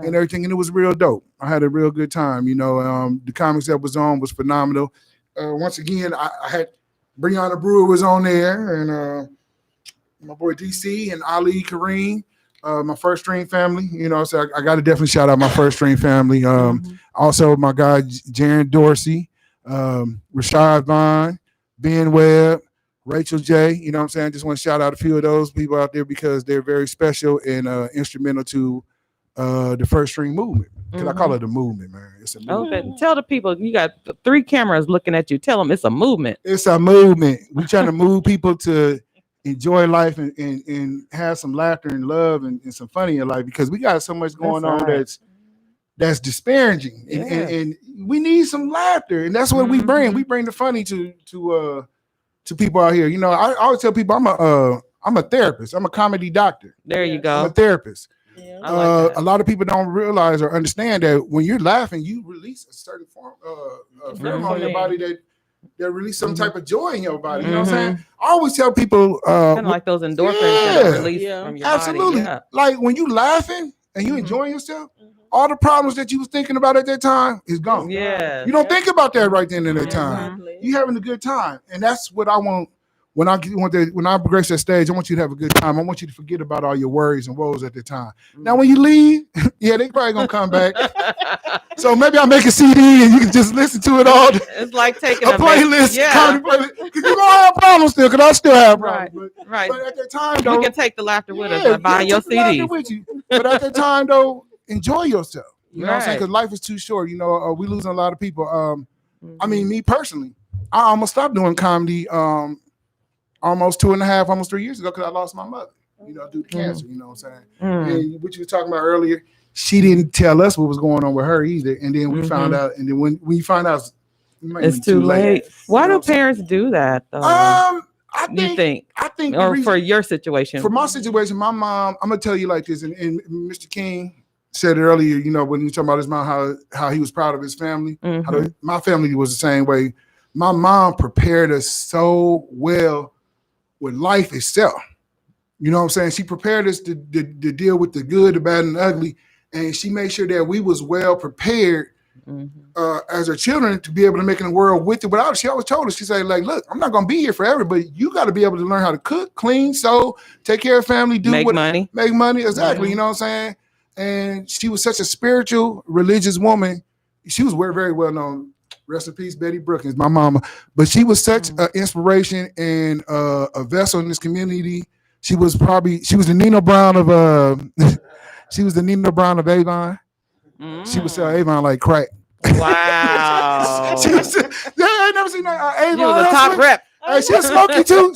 and everything, and it was real dope. I had a real good time. The comics that was on was phenomenal. Once again, I had Breonna Brewer was on there, and my boy DC and Ali Kareem, my first string family. So I got to definitely shout out my first string family. Also my guy Jaron Dorsey, Rashad Vaughn, Ben Webb, Rachel J. You know what I'm saying? Just want to shout out a few of those people out there because they're very special and instrumental to the first string movement. Because I call it a movement, man. It's a movement. Okay. Tell the people, you got 3 cameras looking at you. Tell them it's a movement. It's a movement. We're trying to move people to enjoy life and have some laughter and love and some fun in your life, because we got so much going on that's disparaging, and we need some laughter, and that's what we bring. We bring the funny to people out here. I always tell people I'm a therapist. I'm a comedy doctor. There you go. I'm a therapist. Yeah. Like a lot of people don't realize or understand that when you're laughing, you release a certain form pheromone in your body that release some type of joy in your body. You know what I'm saying? I always tell people kind of like those endorphins that are released from your absolutely. body. Like when you laughing and you enjoying yourself, all the problems that you was thinking about at that time is gone. Yeah. You don't think about that right then and that time. Exactly. You having a good time. And that's what I want. When I progress that stage, I want you to have a good time. I want you to forget about all your worries and woes at the time. Now, when you leave, they probably gonna come back. So maybe I'll make a CD and you can just listen to it all. It's like taking a playlist, comedy playlist. Because you're gonna have problems still, because I still have problems. Right. But at that time, though, you can take the laughter with us by buying your CDs. With you. But at that time, though, enjoy yourself. You know what I'm saying? Because life is too short. We losing a lot of people. I mean, me personally, I almost stopped doing comedy. Almost 2.5, almost 3 years ago, because I lost my mother, due to cancer, you know what I'm saying? And what you were talking about earlier, she didn't tell us what was going on with her either. And then we found out, and then when we find out, it's too late. Why do parents do that? I think or for your situation. For my situation, my mom, I'm gonna tell you like this, and Mr. King said it earlier, when you talking about his mom, how he was proud of his family. My family was the same way. My mom prepared us so well with life itself. You know what I'm saying? She prepared us to deal with the good, the bad, and the ugly. And she made sure that we was well prepared as her children to be able to make in the world with it without. She always told us, she said, like, look, I'm not going to be here forever, but you got to be able to learn how to cook, clean, sew, take care of family, make money. Exactly. You know what I'm saying? And she was such a spiritual, religious woman. She was very well known. Rest in peace, Betty Brookins, my mama. But she was such an inspiration and a vessel in this community. She was the Nina Brown of she was the Nina Brown of Avon. She would sell Avon like crack. Wow. I ain't never seen that Avon. She was a top rep. Hey, she'll smoke you too.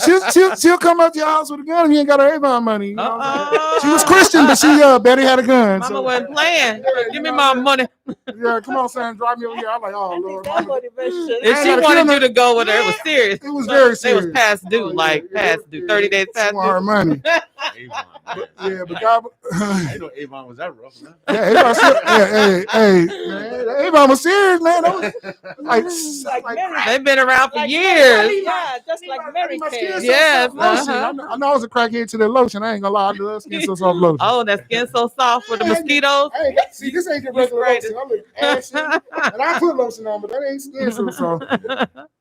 She'll come up to your house with a gun if you ain't got her Avon money. You know she was Christian, but Betty had a gun. Mama wasn't playing. Give me my money. Yeah, come on, son, drive me over here. I'm like, oh Lord. If she wanted you to go with her, it was serious. It was very serious. It was past due, past due, 30 days past due. Her money. But God, I know Avon was that rough, man. Yeah, Avon, man, Avon was serious, man. They've been around for years. Yeah, just like Mary Kay. Yes. I know I was a crackhead to the lotion. I ain't gonna lie, I love Skin So Soft lotion. Oh, that Skin So Soft for the mosquitoes. Hey, see, this ain't the regular lotion. I look ashy, and I put lotion on, but that ain't Skin So Soft.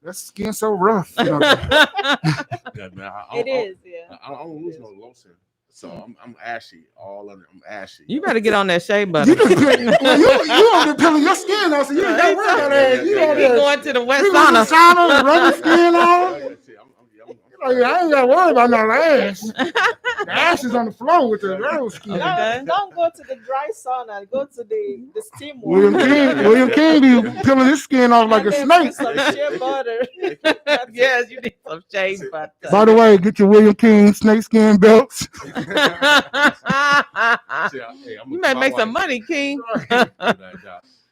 That's Skin So Rough. Yeah, man, It is. I don't lose no lotion. So I'm ashy, all under. I'm ashy. You better get on that shea butter. You on the peeling your skin off, so you ain't got to worry about that. You going to the wet sauna. Rubbing skin on. I ain't got to worry about no ash. The ash is on the floor with the rose skin. Don't go to the dry sauna. Go to the steam one. William King be peeling his skin off like a snake. Some shea butter. Yes, you need some shea butter. By the way, get your William King snake skin belts. You might make some money, King.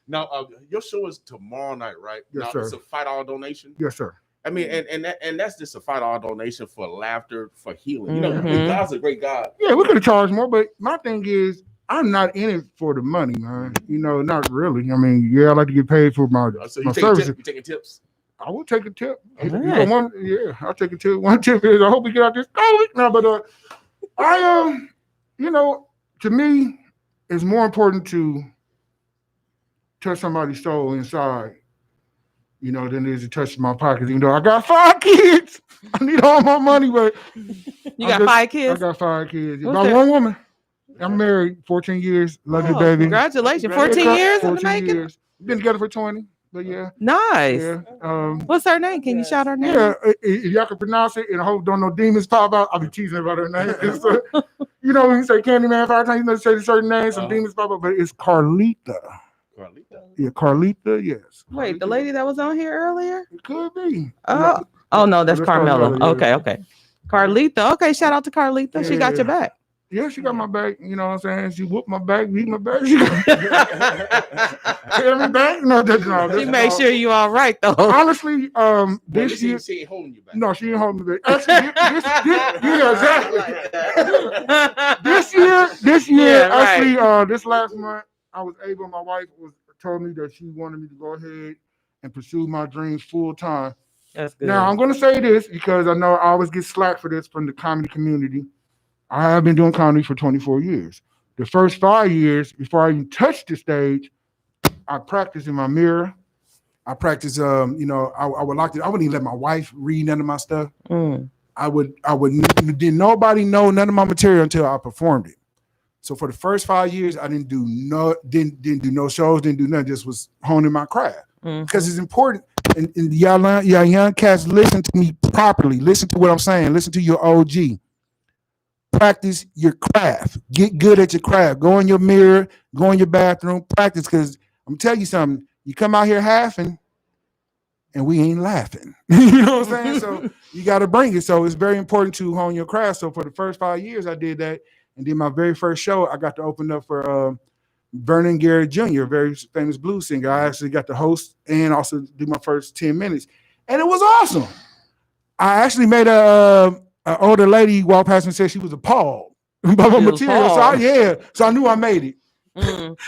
Now, your show is tomorrow night, right? Yes, sir. It's a $5 donation. Yes, sir. I mean, and that's just a $5 donation for laughter, for healing. You know, God's a great God. Yeah, we could have charged more, but my thing is, I'm not in it for the money, man. Not really. I mean, I like to get paid for my services. You taking tips? I will take a tip. Right. I'll take a tip. One tip is I hope we get out this COVID. No, but to me, it's more important to touch somebody's soul inside, you know, than it is to touch my pockets. Even though I got 5 kids, I need all my money, but You got 5 kids? I got 5 kids. Who's About that? 1 woman. I'm married 14 years. Love you, baby. Congratulations. 14 years in the 14 making? years. Been together for 20, but yeah. Nice. Yeah. What's her name? Can you shout her name? Yeah, if y'all can pronounce it and I hope don't no demons pop out, I'll be teasing about her name. So, you know, when you say Candyman 5 times, you know, say a certain name, some demons pop up, but it's Carlita. Carlita? Yeah, Carlita, yes. Wait, the lady that was on here earlier? It could be. Oh no, that's Carmela. Carmela, Okay. Carlita. Okay, shout out to Carlita. She got your back. Yeah, she got my back. You know what I'm saying? She whooped my back, beat my back. She got me back. No, she made sure you all right though. Honestly, this year she ain't holding you back. No, she ain't holding me back. Actually, this year, actually, this last month, I was able. My wife told me that she wanted me to go ahead and pursue my dreams full time. That's good. Now I'm going to say this because I know I always get slack for this from the comedy community. I have been doing comedy for 24 years. The first 5 years, before I even touched the stage, I practiced in my mirror. I practiced, you know, I would like to. I wouldn't even let my wife read none of my stuff. I would. Did nobody know none of my material until I performed it. So for the first 5 years, I didn't do no shows, didn't do nothing. Just was honing my craft because it's important. And y'all young cats, listen to me properly. Listen to what I'm saying. Listen to your OG. Practice your craft. Get good at your craft. Go in your mirror. Go in your bathroom. Practice, because I'm telling you something. You come out here halving, and we ain't laughing. You know what I'm saying? So you got to bring it. So it's very important to hone your craft. So for the first 5 years, I did that. And then my very first show, I got to open up for Vernon Garrett Jr., a very famous blues singer. I actually got to host and also do my first 10 minutes. And it was awesome. I actually made an older lady walk past and said she was appalled by my material. So I knew I made it.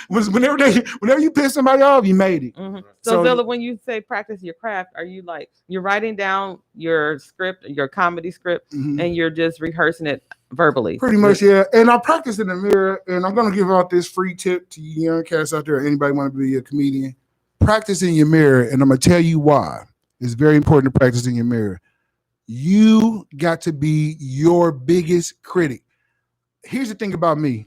Whenever you piss somebody off, you made it. So Zilla, when you say practice your craft, are you like you're writing down your script, your comedy script, and you're just rehearsing it verbally? Pretty much, yeah. And I practice in the mirror, and I'm gonna give out this free tip to you young cats out there. Anybody want to be a comedian? Practice in your mirror, and I'm gonna tell you why. It's very important to practice in your mirror. You got to be your biggest critic. Here's the thing about me.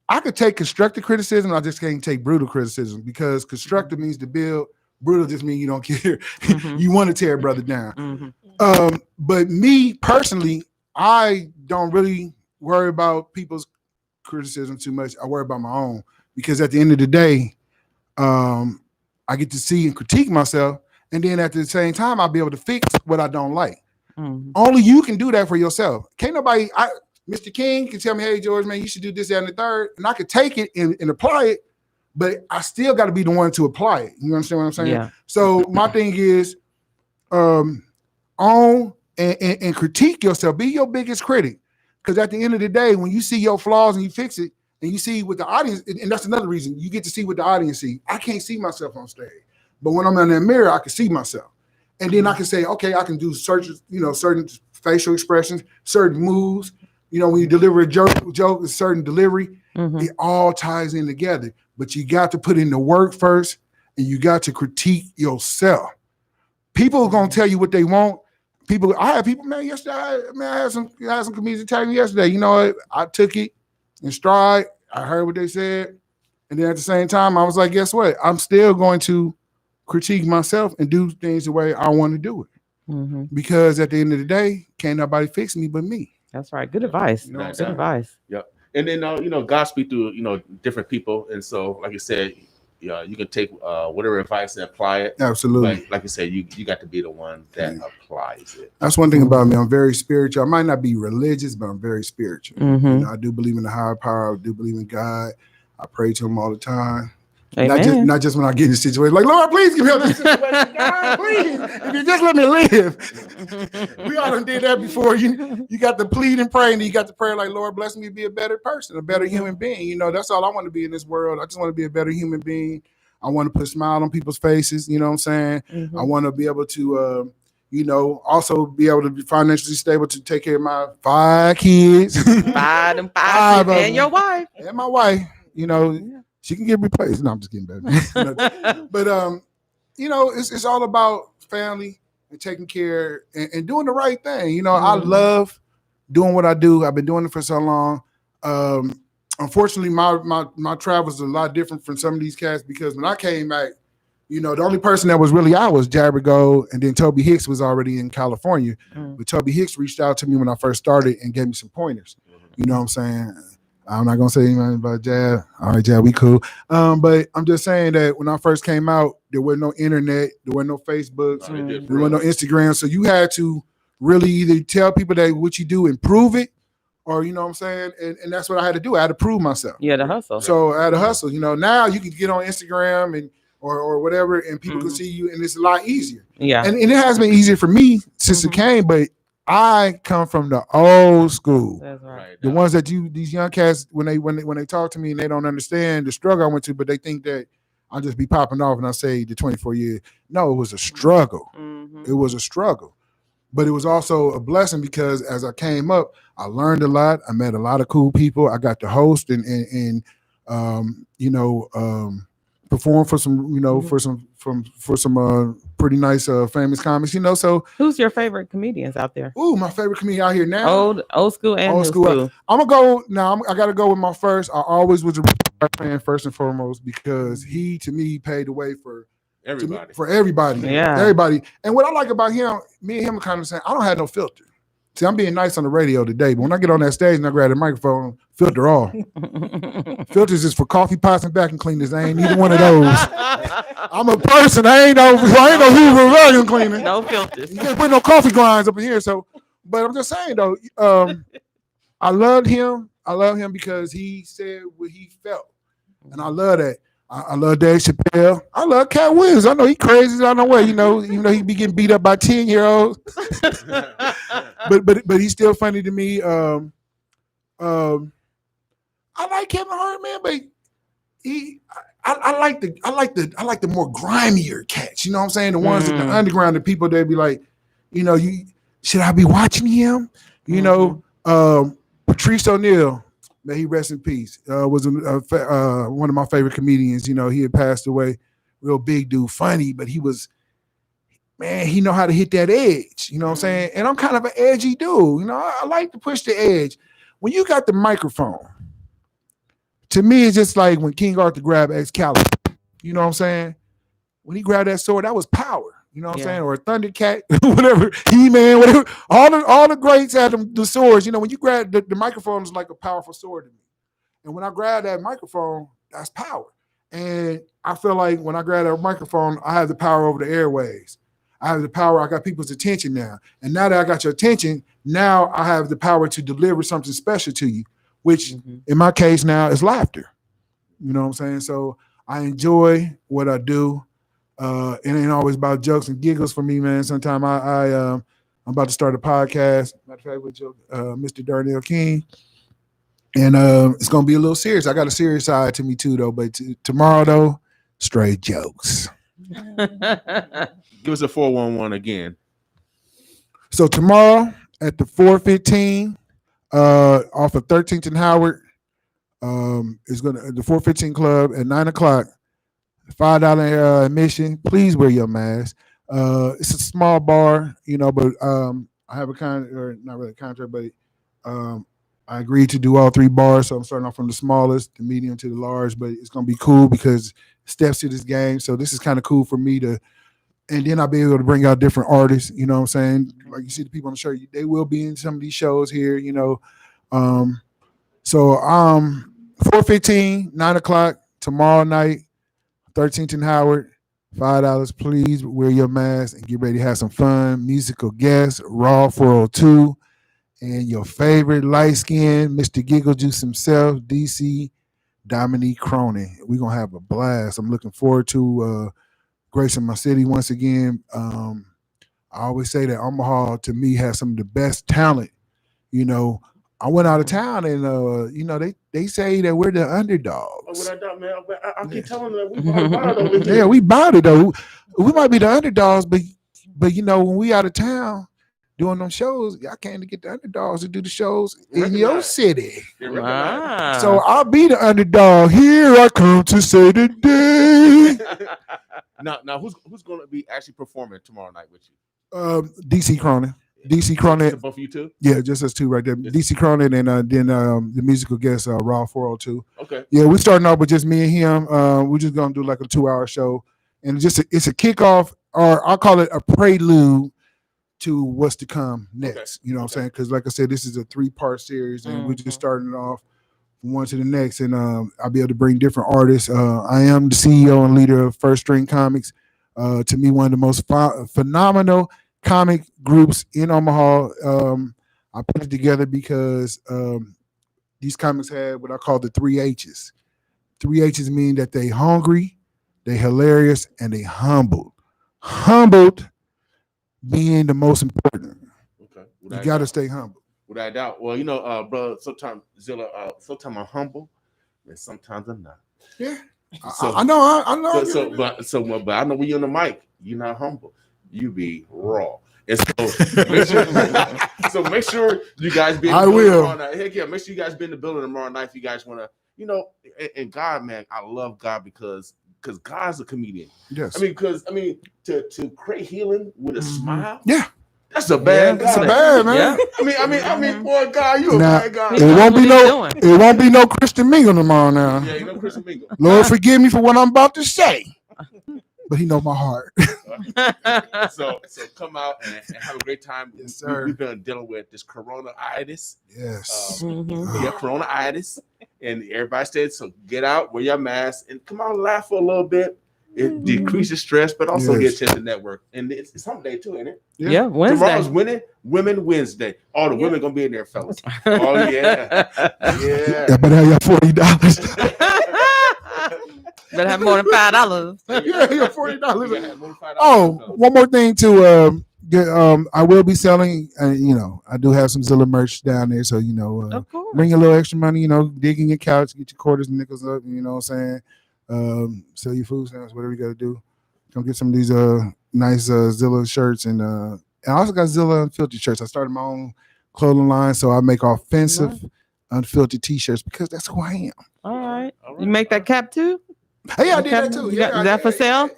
I could take constructive criticism. I just can't take brutal criticism because constructive means to build. Brutal just means you don't care. You want to tear a brother down. But me personally, I don't really worry about people's criticism too much. I worry about my own because at the end of the day, I get to see and critique myself. And then at the same time, I'll be able to fix what I don't like. Only you can do that for yourself. Can't nobody... Mr. King can tell me, hey, George, man, you should do this, that, and the third. And I could take it and apply it, but I still got to be the one to apply it. You understand what I'm saying? Yeah. So my thing is own and critique yourself. Be your biggest critic. Because at the end of the day, when you see your flaws and you fix it, and you see what the audience, and that's another reason, you get to see what the audience see. I can't see myself on stage. But when I'm in that mirror, I can see myself. And then I can say, okay, I can do certain facial expressions, certain moves. You know, when you deliver a joke, a certain delivery, it all ties in together. But you got to put in the work first, and you got to critique yourself. People are gonna tell you what they want. I had people, man. Yesterday, I had some comedians tell me yesterday. You know what? I took it in stride. I heard what they said, and then at the same time, I was like, guess what? I'm still going to critique myself and do things the way I want to do it. Because at the end of the day, can't nobody fix me but me. That's right. Good advice. Good advice. Yep. And then God speak through different people, and so like you said, you can take whatever advice and apply it. Absolutely. But like you said, you got to be the one that applies it. That's one thing about me. I'm very spiritual. I might not be religious, but I'm very spiritual. You know, I do believe in the higher power. I do believe in God. I pray to him all the time. Amen. Not just when I get in a situation like, Lord, please give me out of this situation. God, please, if you just let me live. We all done did that before. You got to plead and pray, and you got to pray like, Lord, bless me to be a better person, a better human being. You know, that's all I want to be in this world. I just want to be a better human being. I want to put a smile on people's faces. You know what I'm saying? I want to be able to, also be able to be financially stable to take care of my 5 kids. Five and your wife. And my wife. You know, she can get replaced. No, I'm just kidding, baby. But you know, it's all about family and taking care and doing the right thing. You know, I love doing what I do. I've been doing it for so long. Unfortunately, my travels are a lot different from some of these cats because when I came back, you know, the only person that was really out was Jabbergo, and then Toby Hicks was already in California. But Toby Hicks reached out to me when I first started and gave me some pointers. You know what I'm saying? I'm not gonna say anything about Jab. All right, Jab, we cool. But I'm just saying that when I first came out, there was no internet, there were no Facebook, there was no Instagram. So you had to really either tell people that what you do and prove it, or you know what I'm saying? And that's what I had to do. I had to prove myself. Yeah, the hustle. So I had to hustle. You know, now you can get on Instagram and or whatever, and people can see you, and it's a lot easier. Yeah. And it has been easier for me since it came, but I come from the old school. That's right. The ones that these young cats, when they talk to me and they don't understand the struggle I went to, but they think that I'll just be popping off and I say the 24 years. No, it was a struggle. It was a struggle. But it was also a blessing because as I came up, I learned a lot. I met a lot of cool people. I got to host and perform for some, you know, for some pretty nice famous comics, you know. So who's your favorite comedians out there? Ooh, my favorite comedian out here now. Old school and old school. I'm gonna go now. I gotta go with my first. I always was a fan first and foremost because he to me paved the way for everybody. Yeah. Everybody. And what I like about him, me and him are kind of saying, I don't have no filter. See, I'm being nice on the radio today, but when I get on that stage and I grab the microphone, filter all. Filters is for coffee pots and vacuum cleaners. I ain't neither one of those. I'm a person. I ain't no Hoover vacuum cleaner. No filters. You can't put no coffee grinds up in here. So, but I'm just saying though, I loved him. I love him because he said what he felt, and I love that. I love Dave Chappelle. I love Cat Williams. I know he crazy. I know what, even though he be getting beat up by 10-year-olds. but he's still funny to me. I like Kevin Hart, man, but I like the more grimier cats. You know what I'm saying? The ones in the underground, the people that be like, you know, should I be watching him? You know, Patrice O'Neal. May he rest in peace. Was one of my favorite comedians. You know, he had passed away. Real big dude, funny, but he know how to hit that edge. You know what I'm saying? And I'm kind of an edgy dude. You know, I like to push the edge. When you got the microphone, to me, it's just like when King Arthur grabbed Excalibur. You know what I'm saying? When he grabbed that sword, that was power. You know what I'm saying? Or a Thundercat, whatever, He-Man, whatever. All the greats had the swords. You know, when you grab the microphone is like a powerful sword to me. And when I grab that microphone, that's power. And I feel like when I grab that microphone, I have the power over the airways. I have the power. I got people's attention now. And now that I got your attention, now I have the power to deliver something special to you, which in my case now is laughter. You know what I'm saying? So I enjoy what I do. It ain't always about jokes and giggles for me, man. Sometimes I'm about to start a podcast, matter of fact, with Mr. Darnell King, and it's gonna be a little serious. I got a serious side to me too, though. But tomorrow, though, straight jokes. Give us a 411 again. So tomorrow at the 415, off of 13th and Howard, is the 415 Club at 9:00. $5 admission. Please wear your mask. It's a small bar, you know, but I have not really a contract, but I agreed to do all three bars. So I'm starting off from the smallest, the medium to the large, but it's gonna be cool because steps to this game. So this is kind of cool for me to, and then I'll be able to bring out different artists. You know what I'm saying? Like you see the people on the show, they will be in some of these shows here. You know, so 415, 9:00 tomorrow night. 13th and Howard, $5. Please wear your mask and get ready to have some fun. Musical guests, Raw 402, and your favorite light skin, Mr. Giggle Juice himself, DC Dominique Cronin. We're gonna have a blast. I'm looking forward to gracing my city once again. I always say that Omaha to me has some of the best talent. You know, I went out of town and you know, they say that we're the underdogs. I keep telling them that we bought over here. Yeah, we bought it though. We might be the underdogs, but you know, when we out of town, doing them shows, y'all came to get the underdogs to do the shows in Recognize. your city. They recognize. Ah. So I'll be the underdog. Here I come to say the day. Now who's going to be actually performing tomorrow night with you? DC Cronin. DC Cronin. Both of you two? Yeah, just us two right there. DC Cronin and then the musical guest, Raw 402. Okay. Yeah, we're starting off with just me and him. We're just gonna do like a 2-hour show, and it's a kickoff, or I'll call it a prelude to what's to come next. Okay. You know what I'm saying? Because like I said, this is a 3-part series, and we're just starting it off from one to the next. And I'll be able to bring different artists. I am the CEO and leader of First String Comics. To me, one of the most phenomenal comic groups in Omaha. I put it together because these comics have what I call the 3 H's. 3 H's mean that they hungry, they hilarious, and they humbled. Humbled being the most important. Okay. You got to stay humble. Without a doubt. Well, bro, sometimes Zilla, sometimes I'm humble, and sometimes I'm not. Yeah. So, I know. But I know when you're on the mic, you're not humble. You be raw. And so make sure you guys be in the building tomorrow night. Heck yeah, make sure you guys be in the building tomorrow night if you guys want to, and God, man, I love God because God's a comedian. Yes. To create healing with a smile. Yeah. That's a bad guy. That's a bad, man. Yeah. Boy, God, you a bad guy. It won't be no Christian Mingle tomorrow now. Yeah, no Christian Mingle. Lord, forgive me for what I'm about to say. But he know my heart. So come out and have a great time. Yes, sir. We've been dealing with this corona-itis. Yes. Corona-itis. And everybody said, so get out, wear your mask, and come out and laugh for a little bit. It decreases stress, but also get a chance to network. And it's hump day too, ain't it? Yeah, Wednesday. Tomorrow's Women Wednesday. All the women gonna be in there, fellas. Oh yeah. Yeah. Yeah, better have your $40. Better have more than $5. Yeah, $40. Oh, one more thing too. I will be selling. I do have some Zilla merch down there, so bring a little extra money. Dig in your couch, get your quarters and nickels up. You know what I'm saying? Sell your food stamps, whatever you got to do. Come get some of these nice Zilla shirts, and I also got Zilla Unfiltered shirts. I started my own clothing line, so I make offensive, unfiltered T-shirts because that's who I am. All right. You make that cap too? Hey, I did that too. Is that for sale?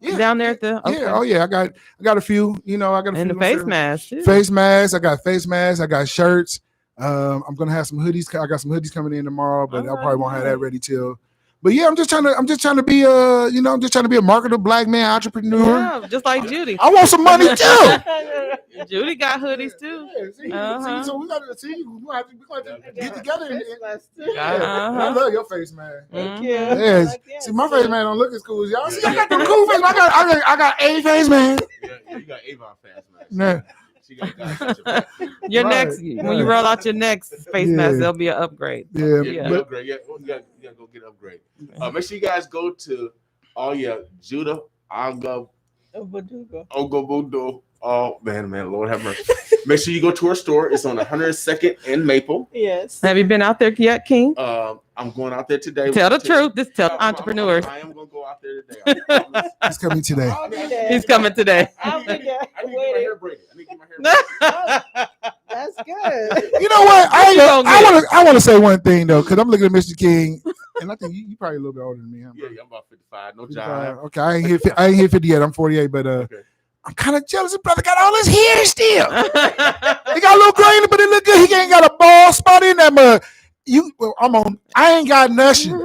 Yeah. Down there at the Yeah. Oh yeah. I got a few. I got a few. And the face mask too. Face mask. I got face masks. I got shirts. I'm gonna have some hoodies. I got some hoodies coming in tomorrow, but I probably won't have that ready till. But yeah, I'm just trying to be I'm just trying to be a marketable black man entrepreneur. Yeah, just like Judy. I want some money too. Judy got hoodies too. See, so we gotta see. We have to get together. I love your face, man. Thank you. Yes. See, my face man don't look as cool as y'all. See, I got the cool face. I got A face, man. Yeah, you got Avon face, man. Your next, when you roll out your next face mask, there'll be an upgrade. Upgrade. Yeah, you gotta go get an upgrade. Make sure you guys go to Judah Obodougo. Oh man, Lord have mercy. Make sure you go to our store. It's on 102nd and Maple. Yes. Have you been out there yet, King? I'm going out there today. Tell the truth. Just tell entrepreneurs. I am gonna go out there today. He's coming today. He's coming today. I'll be there. I need to get my hair braided. That's good. You know what? I want to say one thing though, because I'm looking at Mr. King, and I think you probably a little bit older than me. Huh? Yeah, I'm about 55. No job. Okay, I ain't hit 50 yet. I'm 48, but I'm kind of jealous. His brother got all his hair still. He got a little grain, but it look good. He ain't got a bald spot in that mud. I ain't got nothing.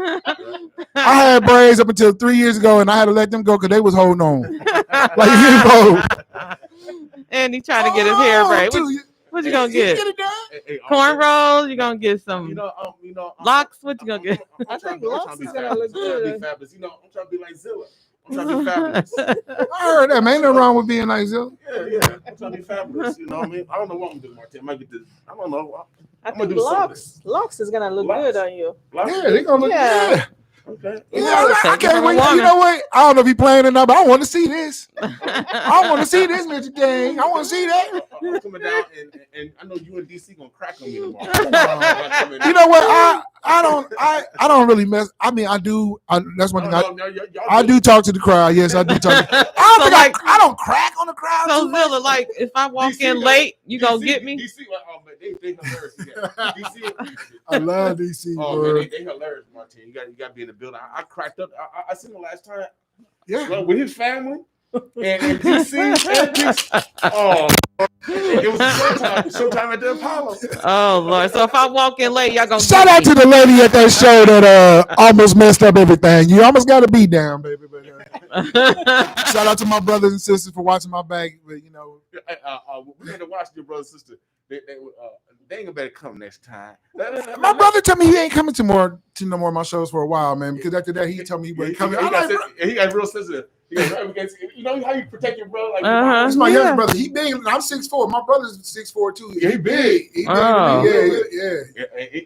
I had braids up until 3 years ago, and I had to let them go because they was holding on. And he trying to get his hair braided. What you gonna get? Cornrows? You gonna get some locks? What you gonna get? I think locks is gonna look good. I'm trying to be like Zilla. I'm trying to be fabulous. I heard that, man. Ain't nothing wrong with being like Zilla. Yeah. I'm trying to be fabulous. You know what I mean? I don't know what I'm doing, Martine. I might get this. I don't know. I think locks is gonna look good on you. Yeah, they gonna look good. Okay. I can't wait. You know what? I don't know if he's playing or not, but I want to see this. I want to see this Mr. King. I want to see that. I'm coming down, and I know you and DC gonna crack on me tomorrow. You know what? I don't really mess. I mean, I do. That's one thing. I do talk to the crowd. Yes, I do talk. I don't crack on the crowd. So Zilla, like if I walk DC, in late, you gonna get me? DC, they hilarious. Yeah. DC, I love DC. Oh bro. Man, they hilarious, Martine. You got to be in the building. I cracked up. I seen him last time. Yeah, with his family and DC. Oh, it was sometime at the Apollo. Oh Lord! So if I walk in late, y'all gonna shout out to the lady at that show that almost messed up everything. You almost got to be down, baby. But shout out to my brothers and sisters for watching my back. But you know, we had to watch your brother and sister. They ain't better come next time. My brother told me he ain't coming to no more of my shows for a while, man. Because after that, he told me he wasn't coming. He got real sensitive. You know how you protect your brother? Like, it's my younger brother. He big. I'm 6'4". My brother's 6'4" too. Yeah, he big. He big. Yeah.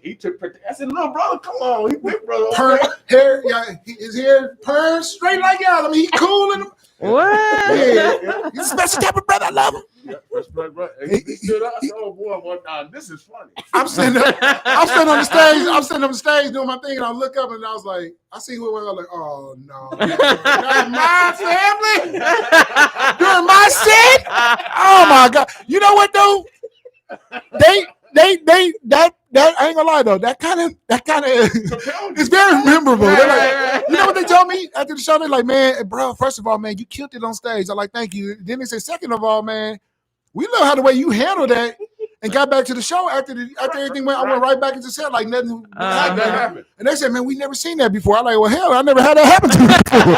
He took. I said, little brother, come on. He big brother. Hair, his hair perm straight like y'all. I mean, he cool in him. What? Yeah. He's a special type of brother. I love him. Yeah, brother. He stood up. I said, oh boy, this is funny. I'm sitting on the stage. I'm sitting on the stage doing my thing, and I look up and I was like, I see who it was. I was like, oh no, not my family during my set. Oh my god! You know what though? That I ain't gonna lie though. That kind of it's very memorable. Like, you know what they told me after the show? They're like, man, bro, first of all, man, you killed it on stage. I'm like, thank you. Then they say, second of all, man, we love how the way you handled that and got back to the show after everything went. I went right back into set like nothing happened. And they said, man, we never seen that before. I'm like, well, hell, I never had that happen to me before.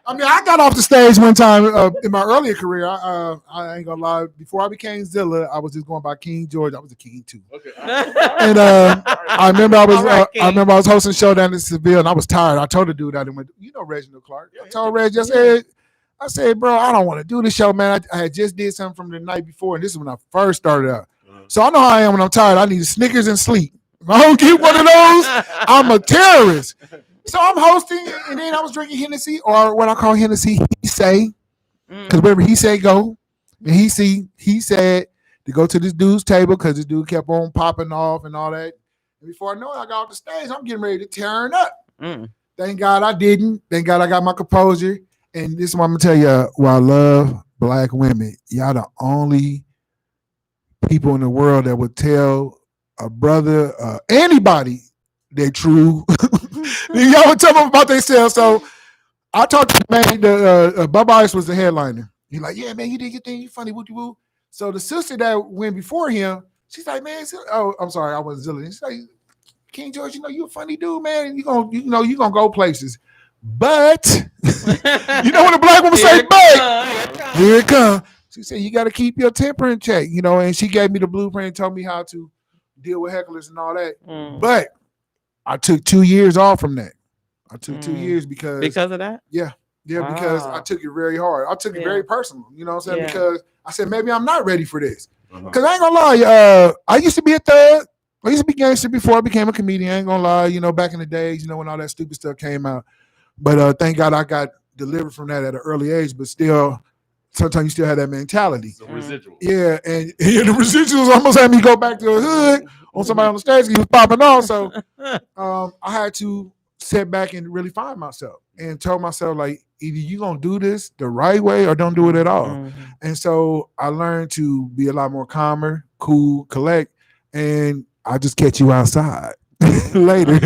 I mean, I got off the stage one time in my earlier career. I ain't gonna lie. Before I became Zilla, I was just going by King George. I was a king too. Okay. And I remember I was hosting a show down in Seville, and I was tired. I told the dude I didn't want. You know Reginald Clark. I told Reg, I said, bro, I don't want to do this show, man. I had just did something from the night before, and this is when I first started out. So I know how I am when I'm tired. I need Snickers and sleep. If I don't get one of those, I'm a terrorist. So I'm hosting, and then I was drinking Hennessy, or what I call Hennessy, he say, because wherever he say go, and he said to go to this dude's table because this dude kept on popping off and all that. And before I know it, I got off the stage. I'm getting ready to tear it up. Thank God I didn't. Thank God I got my composure. And this is what I'm going to tell you, why I love black women. Y'all the only people in the world that would tell a brother, anybody, they're true. Y'all would tell them about themselves. So I talked to the man, Bubba Ice was the headliner. He's like, yeah, man, you did your thing. You funny, woo woo. So the sister that went before him, she's like, man, I'm sorry, I wasn't Zilla. She's like, King George, you know, you a funny dude, man. You gonna go places. But you know when a black woman say, but here it come. She said, you got to keep your temper in check, you know, and she gave me the blueprint and told me how to deal with hecklers and all that. But I took 2 years off from that. I took 2 years because of that? Yeah. Wow. Because I took it very hard. I took it very personal, you know what I'm saying? Because I said, maybe I'm not ready for this. Because I ain't gonna lie, I used to be a thug. I used to be gangster before I became a comedian. I ain't gonna lie, you know, back in the days, you know, when all that stupid stuff came out. But thank God I got delivered from that at an early age, but still, sometimes you still have that mentality. The residual. Yeah, and the residuals almost had me go back to the hood on somebody on the stage. He was popping off. So I had to sit back and really find myself and tell myself, like, either you're going to do this the right way or don't do it at all. And so I learned to be a lot more calmer, cool, collect, and I'll just catch you outside. Later.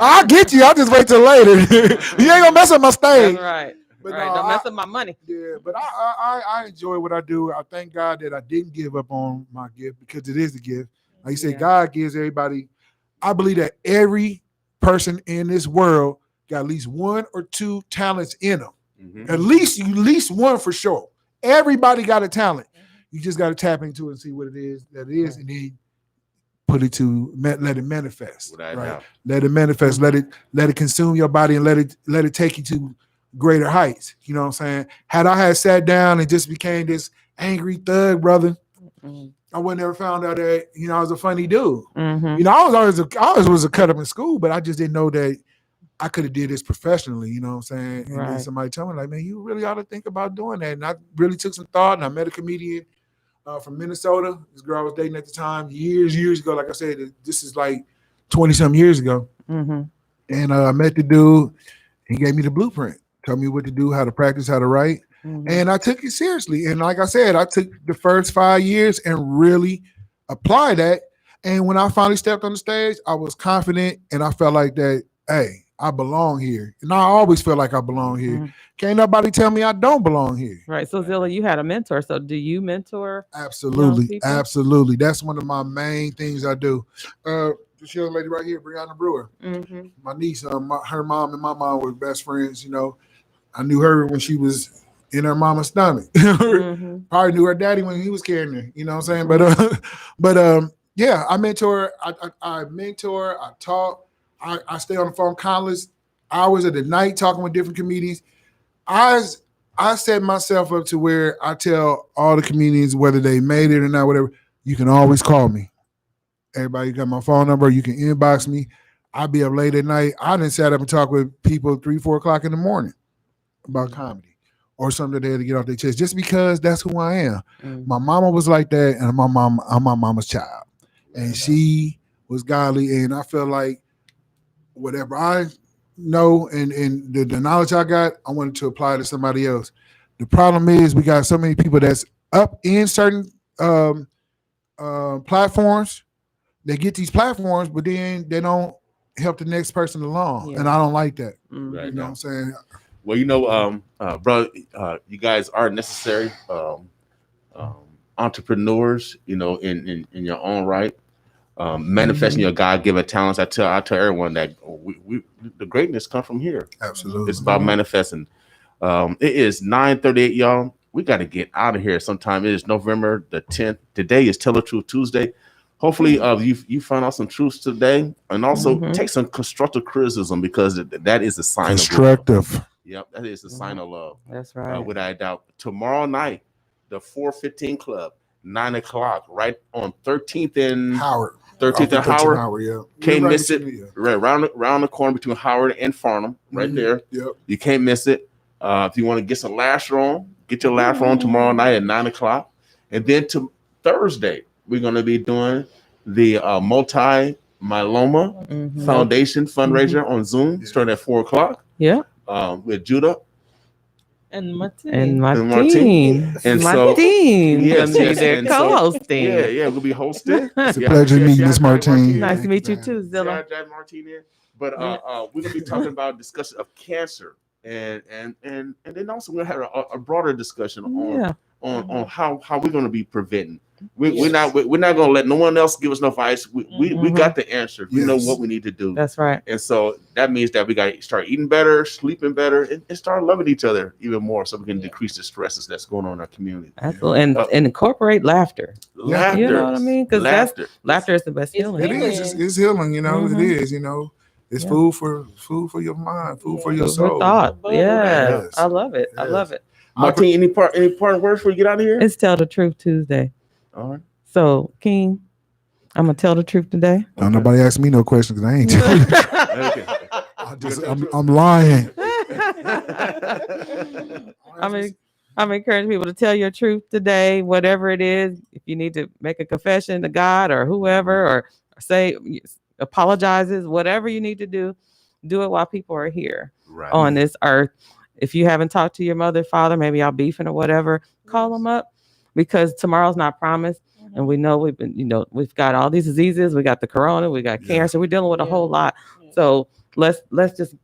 I'll get you. I'll just wait till later. You ain't gonna mess up my stage. That's right. But right. Don't mess up my money. Yeah, but I enjoy what I do. I thank God that I didn't give up on my gift because it is a gift. Like you said, God gives everybody. I believe that every person in this world got at least one or two talents in them. At least one for sure. Everybody got a talent. You just got to tap into it and see what it is that it is, and then put it to let it manifest. Right? Let it manifest. Let it consume your body and let it take you to greater heights. You know what I'm saying? Had I had sat down and just became this angry thug, brother, I would never found out that, you know, I was a funny dude. Mm-hmm. You know, I always was a cut up in school, but I just didn't know that I could have did this professionally, you know what I'm saying? And then somebody told me, like, man, you really ought to think about doing that. And I really took some thought, and I met a comedian from Minnesota. This girl I was dating at the time, years ago. Like I said, this is like 20-some years ago. Mm-hmm. And I met the dude. He gave me the blueprint, told me what to do, how to practice, how to write. Mm-hmm. And I took it seriously. And like I said, I took the first 5 years and really applied that. And when I finally stepped on the stage, I was confident and I felt like that, hey, I belong here. And I always feel like I belong here. Mm-hmm. Can't nobody tell me I don't belong here. Right. So Zilla, you had a mentor. So do you mentor? Absolutely. Absolutely. That's one of my main things I do. This young lady right here, Brianna Brewer, my niece, her mom and my mom were best friends. You know, I knew her when she was in her mama's stomach. Probably knew her daddy when he was carrying her. You know what I'm saying? But yeah, I mentor. I mentor. I talk. I stay on the phone countless hours of the night talking with different comedians. I set myself up to where I tell all the comedians, whether they made it or not, whatever, you can always call me. Everybody got my phone number. You can inbox me. I'll be up late at night. I done sat up and talk with people 3-4 o'clock in the morning about comedy or something that they had to get off their chest, just because that's who I am. My mama was like that, and I'm my mama's child. And she was godly, and I feel like whatever I know and the knowledge I got, I wanted to apply to somebody else. The problem is we got so many people that's up in certain platforms. They get these platforms, but then they don't help the next person along. And I don't like that. Right. You know what I'm saying? Well, you know, bro, you guys are necessary entrepreneurs, you know, in your own right. Manifesting your God-given talents. I tell everyone that we the greatness come from here. Absolutely. It's about manifesting. It is 9:38, y'all. We got to get out of here sometime. It is November the 10th. Today is Tell the Truth Tuesday. Hopefully, you find out some truths today, and also take some constructive criticism, because that is a sign of love. Yep, that is a sign of love. That's right. Without a doubt. Tomorrow night, the 415 Club, 9 o'clock, right on 13th and Howard. 13th and Howard. Yeah. Can't miss it. Right around the corner between Howard and Farnham, right there. Yep. You can't miss it. If you want to get some laughter on, get your laughter on tomorrow night at 9 o'clock. And then to Thursday, we're going to be doing the multi-myeloma foundation fundraiser on Zoom, starting at 4 o'clock. Yeah. With Judah and Martine. And Martine. And Martine. Yes, they're co-hosting. Yeah, we'll be hosting. It's a pleasure to meet you, Miss Martine. Nice to meet you too, Zilla. Martine. But we're gonna be talking about discussion of cancer, and then also we're gonna have a broader discussion on how we're gonna be preventing. We're not gonna let no one else give us no advice. We got the answer. We know what we need to do. That's right. And so that means that we got to start eating better, sleeping better, and start loving each other even more, so we can decrease the stresses that's going on in our community. Absolutely. And incorporate laughter. Laughter. You know what I mean? Because laughter is the best healing. It is. It's healing. You know, it is. You know, it's food for your mind, food for your soul. Thought. Yeah. I love it. I love it. Martine, any parting words before we get out of here? It's Tell the Truth Tuesday. All right. So, King, I'm gonna tell the truth today. Don't nobody ask me no questions, because I ain't telling you. I'm lying. I'm encouraging people to tell your truth today, whatever it is. If you need to make a confession to God or whoever, or say apologizes, whatever you need to do it while people are here on this earth. If you haven't talked to your mother, father, maybe y'all beefing or whatever, call them up. Because tomorrow's not promised, and we know we've got all these diseases. We got the corona, we got cancer. We're dealing with a whole lot. So let's just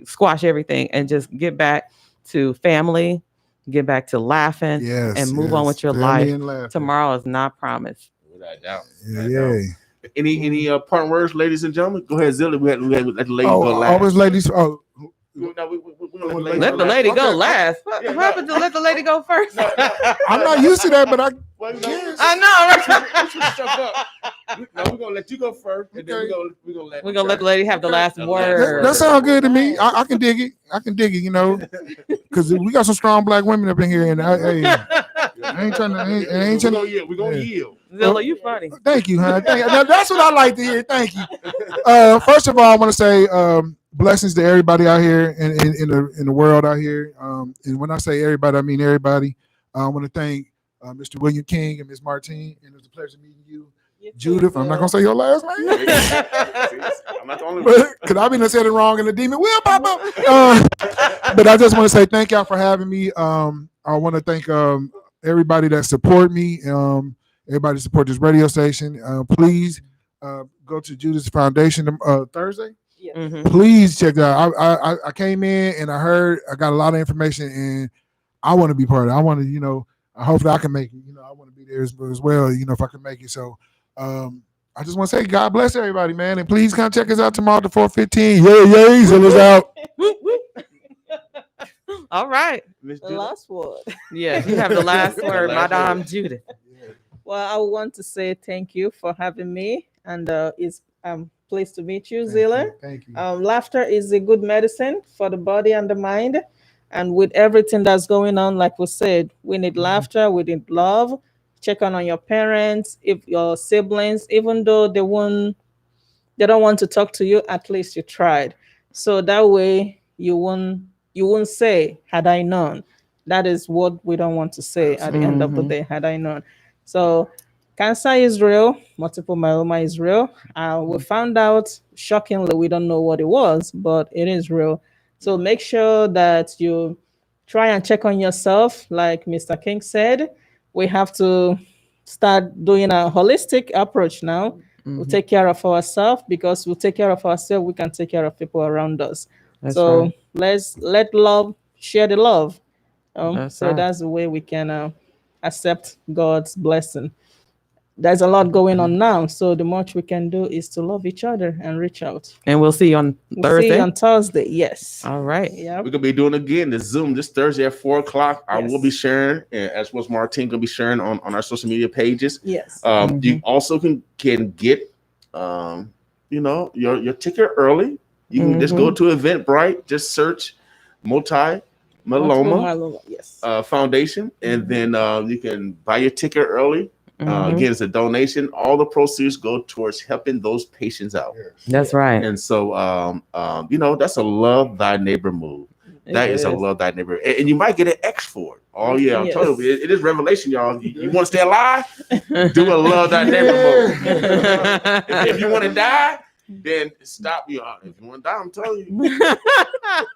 squash everything and just get back to family, get back to laughing, and move on with your life. Tomorrow is not promised. Without doubt. Yeah. Any parting words, ladies and gentlemen? Go ahead, Zilla. We let the ladies go last. Always ladies. Let the lady go last. What happened to let the lady go first? I'm not used to that, but I know. No, we're gonna let you go first, and then we're gonna let the lady have the last word. That sounds good to me. I can dig it. You know, because we got some strong black women up in here, and I ain't trying to. We're gonna yield. Zilla, you funny. Thank you, huh? That's what I like to hear. Thank you. First of all, I want to say blessings to everybody out here in the world out here. And when I say everybody, I mean everybody. I want to thank Mr. William King and Ms. Martine, and it was a pleasure meeting you. Judith, I'm not gonna say your last name. I'm not the only one. Because I've been said it wrong, and the demon will pop up. But I just want to say thank y'all for having me. I want to thank everybody that support me. Everybody support this radio station. Please go to Judith's Foundation Thursday. Yes. Mm-hmm. Please check that out. I came in and I got a lot of information, and I want to be part of it. I want to, hopefully I can make it. I want to be there as well, if I can make it. So I just want to say God bless everybody, man. And please come check us out tomorrow at 4:15. Yay, Zilla's out. All right. The last word. Yes, you have the last word, last Madame word. Judy. Well, I want to say thank you for having me, and it's pleased to meet you, Zilla. Thank you. Laughter is a good medicine for the body and the mind. And with everything that's going on, like we said, we need laughter, we need love. Check on your parents, if your siblings, even though they don't want to talk to you, at least you tried. So that way you won't say, had I known. That is what we don't want to say at the end of the day, had I known. So cancer is real, multiple myeloma is real. We found out, shockingly, we don't know what it was, but it is real. So make sure that you try and check on yourself. Like Mr. King said, we have to start doing a holistic approach now. We'll take care of ourselves, because we'll take care of ourselves, we can take care of people around us. That's so right. let's let love share the love. That's So right. that's the way we can accept God's blessing. There's a lot going on now, so the much we can do is to love each other and reach out. And we'll see you on We'll Thursday. see you on Thursday. Yes. All right. Yeah. We're gonna be doing again the Zoom this Thursday at 4:00. I Yes. will be sharing, and as well as Martine gonna be sharing on our social media pages. Yes. You also can get your ticket early. You can just go to Eventbrite, just search multi Multiple myeloma yes. foundation, and then you can buy your ticket early. Again, it's a donation. All the proceeds go towards helping those patients out. That's right. And so, that's a love thy neighbor move. That is a love thy neighbor, and you might get an X for it. Oh yeah, I'm telling you, it is revelation, y'all. You want to stay alive? Do a love thy neighbor move. If you want to die, then stop. If you want to die, I'm telling you,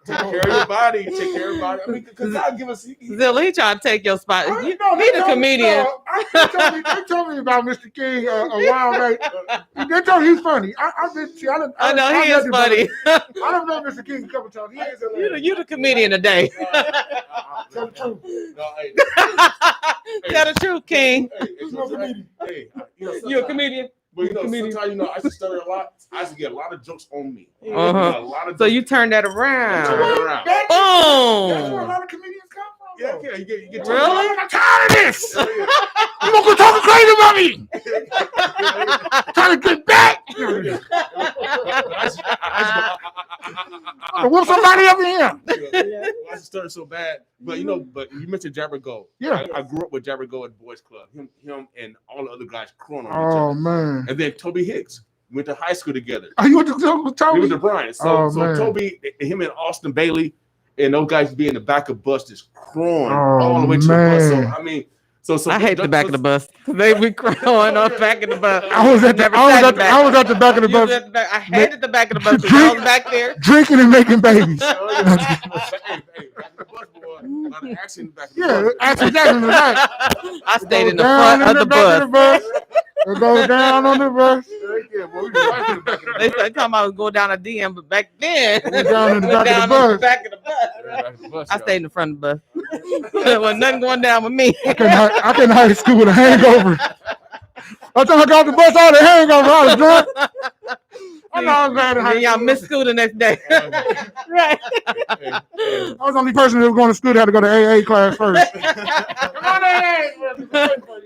take care of your body. Take care of your body. I mean, because God give us. Zilla, he trying to take your spot. He the comedian. They told me about Mr. King a while back. They told me he's funny. I know he is funny. I don't know Mr. King a couple times. He is hilarious. You the comedian today. Tell the truth. Tell the truth, King. You a comedian. But sometimes I used to stutter a lot. I used to get a lot of jokes on me. A lot of So jokes. you turn that around. Turn it around. That's where a Boom. lot of comedians come from. Yeah, you get Really? I'm tired of this. Yeah. You gonna go talking crazy about me? Trying to get back. Whoop somebody up in here. I started so bad, but but you mentioned Jabber Go. Yeah. I grew up with Jabber Go at Boys Club. Him, and all the other guys crowing on each Oh other. man. And then Toby Hicks went to high school together. Are you with the He Toby? was the Brian. So Man. Toby, him and Austin Bailey, and those guys be in the back of bus just crowing Oh, all the way to the bus. man. So I mean, I hate the back of the bus. They be crying on the back of the bus. I was at the back of the You was bus at the back. I hated the back of the bus because I was back there. drinking and making babies. Hey, back of the bus, boy. A lot of action in the back of the Yeah, bus. accidentally in the back. I stayed in the Down front of the bus. It goes down on the bus. Yeah, boy, we was right in the back of the They bus. said, "Come on, go down a DM," but back then, Went down in the went back of down the on the bus. back of the bus. Back of the bus, I y'all. stayed in the front of the bus. There was nothing going down with me. I couldn't high school with a hangover. By the time I got off the bus, all the hangover, I was drunk. I know I was glad in high Then y'all school. missed school the next day. Right. I was the only person that was going to school that had to go to AA class first. Come on, AA.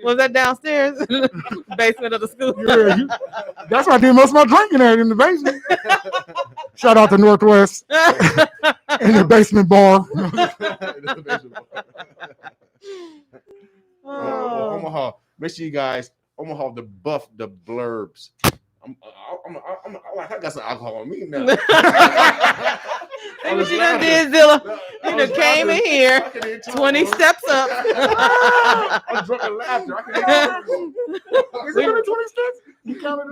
Was that downstairs? Basement of the school. Yeah, that's why I did most of my drinking at in the basement. Shout out to Northwest in the basement bar. Omaha. Make sure you guys, Omaha, the blurbs. I got some alcohol on me now. See what you done did, Zilla. You done came in here 20 steps up. I'm drunk and laughter. I Is it 20 steps?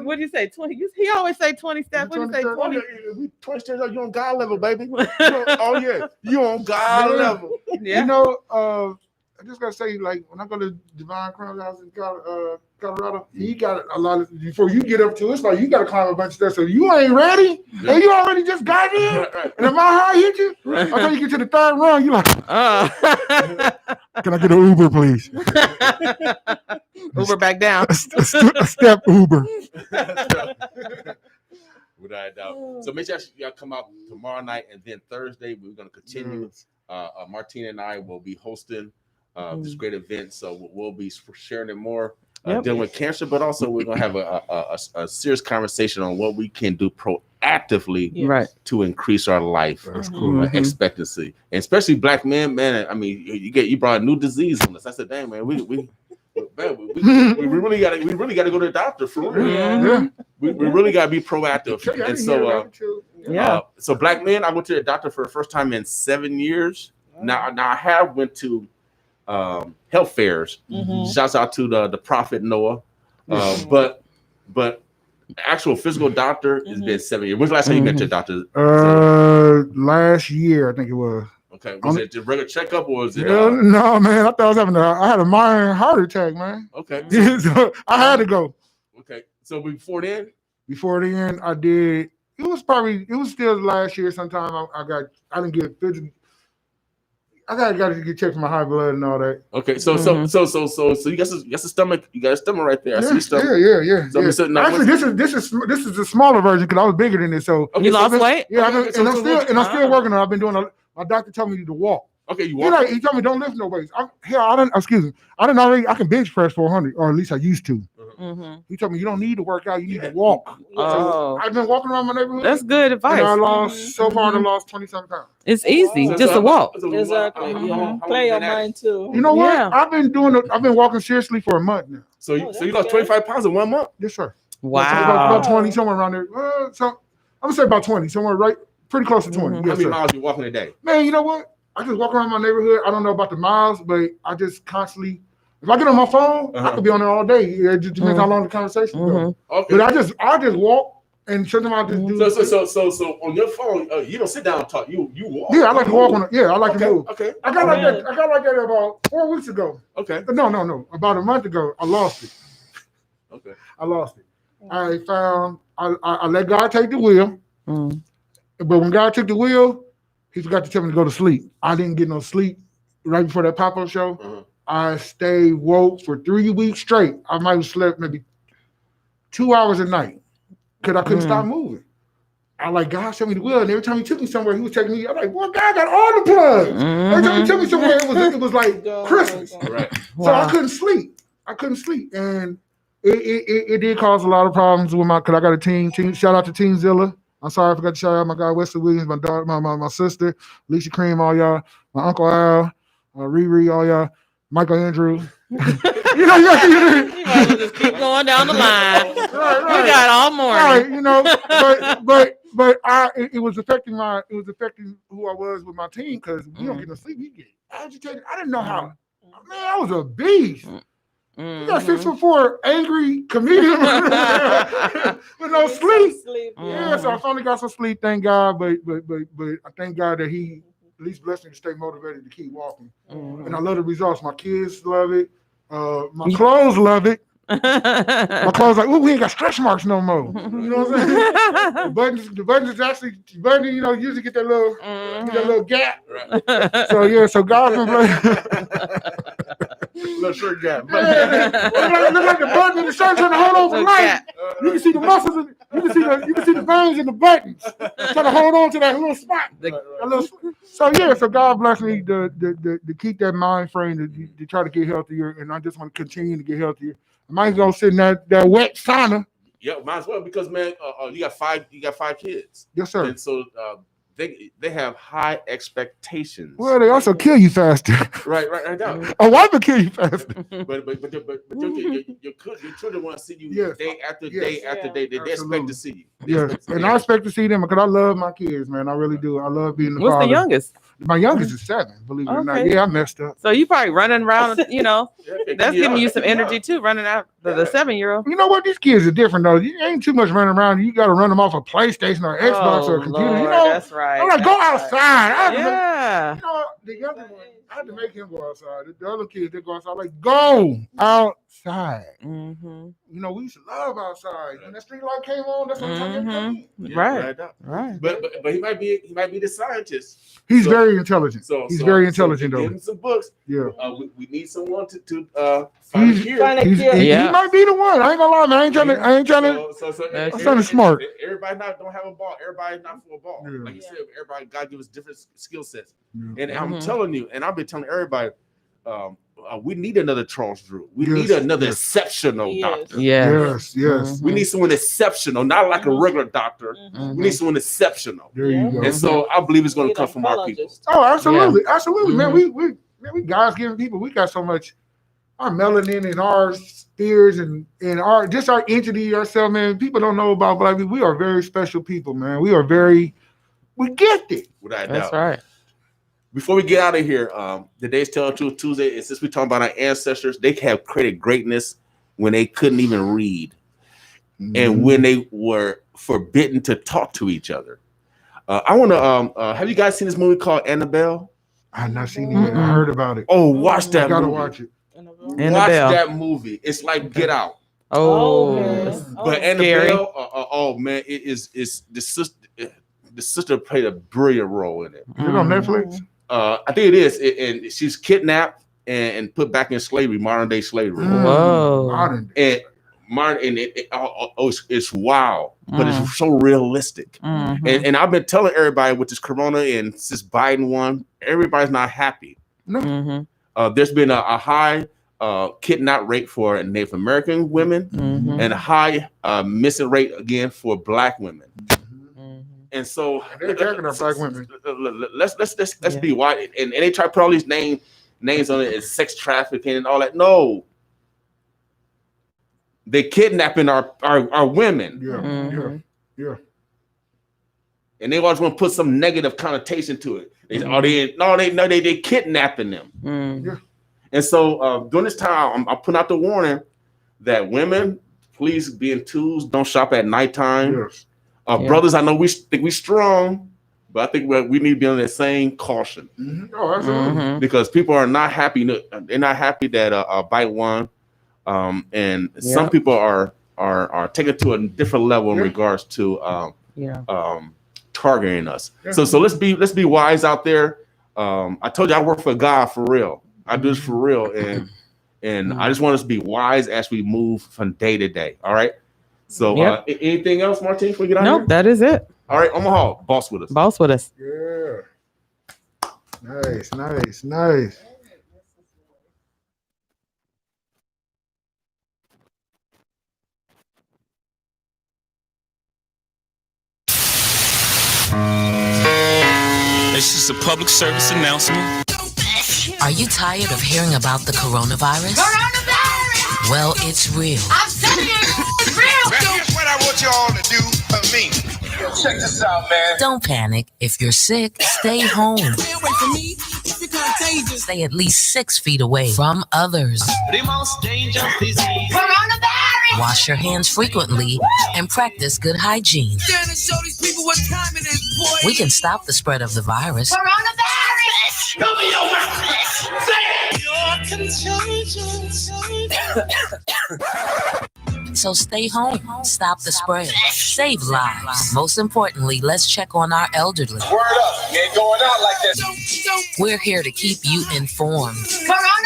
What do you say? 20? He always say 20 steps. What do you say? 20? 20 steps. You on God level, baby. You on God level. Yeah. You know, I just gotta say, like, when I go to Divine Crown House in Colorado, he got a lot of, before you get up to it, it's like you gotta climb a bunch of steps. So you ain't ready, and you already just got in, and if my heart hit you, until you get to the third run, you like, can I get an Uber, please? Uber back down. A step Uber. Without a doubt. So make sure y'all come out tomorrow night, and then Thursday we're gonna continue. Martine and I will be hosting this great event, so we'll be sharing it more, dealing with cancer, but also we're gonna have a serious conversation on what we can do proactively to increase our life expectancy, and especially Black men. Man, I mean, you brought a new disease on us. I said, dang, man, we really gotta go to the doctor for real. Yeah. We really gotta be proactive. And so so Black men, I went to the doctor for the first time in 7 years. Now I have went to health fairs. Shouts out to the prophet Noah. But actual physical doctor has been 7 years. When's the last time you met your doctor? Last year, I think it was. Okay, was it a regular checkup or was it? No, man. I thought I was having I had a minor heart attack, man. Okay, so I had to go. Okay, so before then, I did. It was still last year. Sometime I didn't get physically. I got to get checked for my high blood and all that. Okay, so you got a stomach. You got a stomach right there. I see your stomach. Yeah. So actually, this is the smaller version because I was bigger than this. So you lost weight? Yeah, I'm still working on it. I've been doing. My doctor told me to walk. Okay, you walk. He told me don't lift no weights. I can bench press 400, or at least I used to. He told me you don't need to work out. You need to walk. So I've been walking around my neighborhood. That's good advice. And I lost 20-something pounds. It's easy, just to walk. Exactly. Play your mind too. You know what? Yeah. I've been walking seriously for a month now. So you lost 25 pounds in 1 month? Yes, sir. Wow. About 20, somewhere around there. So I'm gonna say about 20, somewhere pretty close to 20. How many miles you walking a day? Man, you know what? I just walk around my neighborhood. I don't know about the miles, but I just constantly. If I get on my phone, I could be on there all day. It just depends how long the conversation goes. Okay. But I just walk, and sometimes I just do. So on your phone, you don't sit down and talk. You walk. Yeah, I like to walk on. I like to move. Okay. I got like that about 4 weeks ago. Okay. No. About a month ago, I lost it. Okay. I lost it. I let God take the wheel. But when God took the wheel, He forgot to tell me to go to sleep. I didn't get no sleep right before that pop-up show. I stayed woke for 3 weeks straight. I might have slept maybe 2 hours a night because I couldn't stop moving. God showed me the wheel, and every time He took me somewhere, He was taking me. I'm like, boy, God got all the plugs. Every time He took me somewhere, it was like Christmas. Right. So I couldn't sleep. And it did cause a lot of problems with because I got a team. Shout out to Team Zilla. I'm sorry I forgot to shout out my guy Wesley Williams, my daughter, my sister, Alicia Cream, all y'all, my Uncle Al, Riri, all y'all, Michael Andrew. You might as well just keep going down the line. Right. We got all morning. Right, but it was affecting who I was with my team because we don't get no sleep. We get agitated. I didn't know how. Man, I was a beast. You got 6'4" angry comedian with no sleep. Yeah, so I finally got some sleep, thank God. But I thank God that He at least blessed me to stay motivated to keep walking. And I love the results. My kids love it. My clothes love it. My clothes like, we ain't got stretch marks no more. You know what I'm saying? The buttons is actually usually get that little gap. Right. So God can bless. Little shirt gap. Look like the button in the shirt trying to hold on for life. You can see the muscles. You can see the veins in the buttons trying to hold on to that little spot. So God bless me to keep that mind frame to try to get healthier, and I just want to continue to get healthier. I might go sit in that wet sauna. Yeah, might as well because man, you got five kids. Yes, sir. And so they have high expectations. Well, they also kill you faster. Right. A wife will kill you faster. But your children want to see you day after day after day. They expect to see you. Yes, and I expect to see them because I love my kids, man. I really do. I love being the father. What's the youngest? My youngest is 7, believe it or not. Yeah, I messed up. So you probably running around, that's giving you some energy too, running out the 7-year-old. You know what? These kids are different though. You ain't too much running around. You got to run them off a PlayStation or Xbox or a computer. Lord, you know, that's right. I'm like, go outside. Yeah. The younger one, I had to make him go outside. The other kids, they go outside. Like, go outside. Mm-hmm. We used to love outside. When that street light came on, that's what I'm talking about. Right. But he might be the scientist. He's very intelligent. He's very intelligent, though. Give him some books. Yeah. We need someone to find a cure. He might be the one. I ain't gonna lie, man. I ain't trying to. I'm trying to smart. Everybody don't have a ball. Everybody's not for a ball. Yeah. Like you said, everybody God give us different skill sets. Yeah. And I'm telling you, and I've been telling everybody, we need another Charles Drew. We need another exceptional doctor. Yes. We need someone exceptional, not like a regular doctor. We need someone exceptional. There you go. And so I believe it's going to come from our people. Oh, absolutely, absolutely, man. We guys giving people. We got so much. Our melanin and our spirits and our entity ourselves, man. People don't know about Black people. We are very special people, man. We gifted. Without doubt. That's right. Before we get out of here, today's Tell the Truth Tuesday. And since we're talking about our ancestors, they have created greatness when they couldn't even read, and when they were forbidden to talk to each other. I want to. Have you guys seen this movie called Annabelle? I have not seen it yet. I heard about it. Oh, watch that movie. Gotta watch it. Annabelle. Watch that movie. It's like Get Out. But Annabelle, oh man, it's the sister. The sister played a brilliant role in it. Is it on Netflix? I think it is, and she's kidnapped and put back in slavery, modern day slavery. Whoa! It's wild, but it's so realistic. And I've been telling everybody with this Corona and this Biden one, everybody's not happy. No. There's been a high kidnap rate for Native American women and a high missing rate again for Black women. And so they're attacking our Black women. Let's be wide. And they try to put all these names on it as sex trafficking and all that. No, they're kidnapping our women. Yeah. And they always want to put some negative connotation to it. They kidnapping them. Yeah. And so during this time, I'm putting out the warning that women, please be in twos. Don't shop at nighttime. Yes. Brothers, I know we think we're strong, but I think we need to be on the same caution. Oh, absolutely. Because people are not happy. They're not happy that Bite won, and some people are taken to a different level in regards to targeting us. Yeah. So let's be wise out there. I told you I work for God for real. I do this for real, and I just want us to be wise as we move from day to day. All right. So anything else, Martine, before we get out here? Nope, that is it. All right, Omaha, boss with us. Boss with us. Yeah. Nice. This is a public service announcement. Are you tired of hearing about the coronavirus? Well, it's real. I'm telling you, it's real. Here's what I want you all to do for me. Check this out, man. Don't panic. If you're sick, stay home. Stay away from me. It's contagious. Stay at least 6 feet away from others. The most dangerous disease. Coronavirus. Wash your hands frequently and practice good hygiene. Gonna show these people what time it is, boy. We can stop the spread of the virus. Coronavirus. Cover your mouth. Say it. You're contagious. So stay home, stop the spread, save lives. Most importantly, let's check on our elderly. Word up, you ain't going out like this. We're here to keep you informed. Coronavirus.